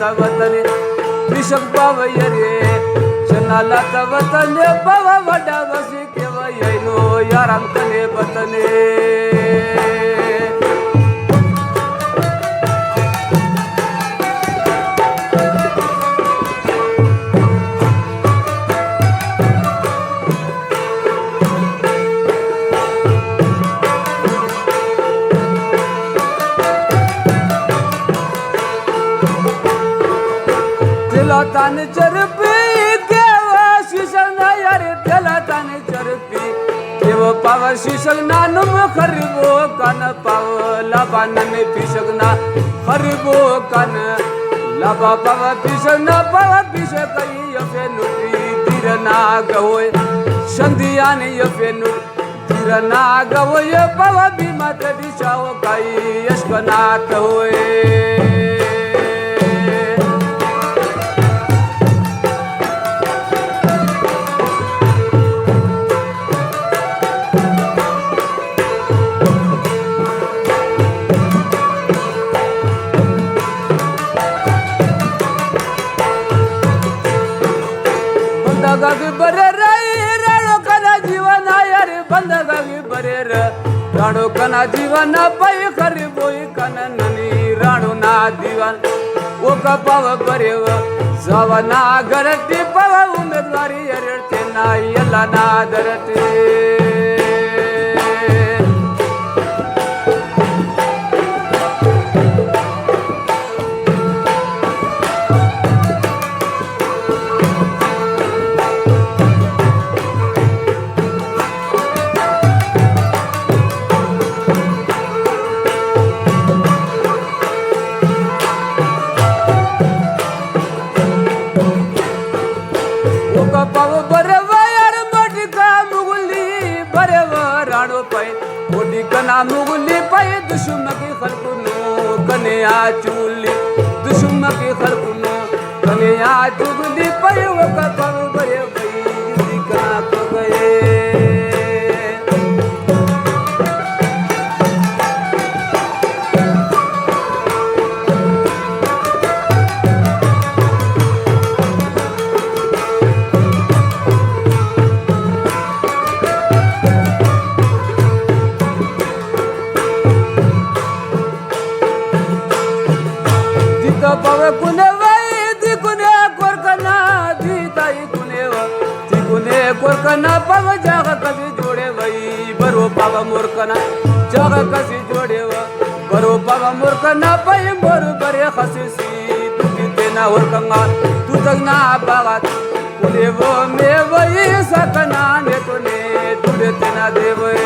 वतने विषक पाव रे चनाला वतने पावा वडा बसी केवयनो याराम कने वतने तान चरपी देव शिशल ना यार त्याला तान चरपी देव पाव शिशल ना नुम खरबो कन पाव लबानन पिशक ना खरबो कन लबा पाव पिशक ना पाव पिशक कई यफे नुटी तिरना गवय संधियान यफे नुट तिरना गवय पाव बिमत दिशाओ कई यशकनाथ होय बंदगागी बरे राणो कना जीवन यार बंदगागी बरे राणो कना जीवन पाय खरी बोई कना ननी राणो ना दीवान ओ का पाव बरे जवाना गरटी पाव उमेदवारी अरते ना यला ना दरते पाव बरे यार मोटी का मुगली बरे राणो पाय मोटी कना मुगली पाय दुश्मन की खलकुनो कने आ चुली दुश्मन की खलकुनो कने आ चुगली पाय वो का पाव बरे भाई का तो गए पावे कुने वाई दी कुने कोरकना दी ताई कुने वा दी कुने कोरकना पाव जागा कसी जोड़े वई बरो पाव मोरकना जागा कसी जोड़े वा बरो पाव मोरकना पाई मोर बरे खसीसी तू तेना होरकंगा तू तगना बागात कुने वो मे वई सकना ने तूने तुड़े तेना देवे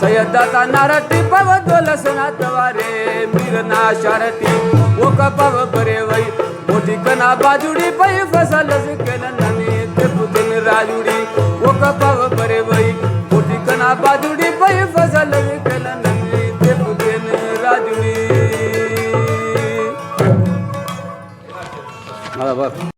सयदाता नारटी पव दोलसना तवारे मीरना शारटी वो का पव बरे वई मोटी कना बाजुड़ी पई फसल केन ननी ते पुतिन राजुड़ी वो का पव बरे वई मोटी कना बाजुड़ी पई फसल केन ननी ते पुतिन राजुड़ी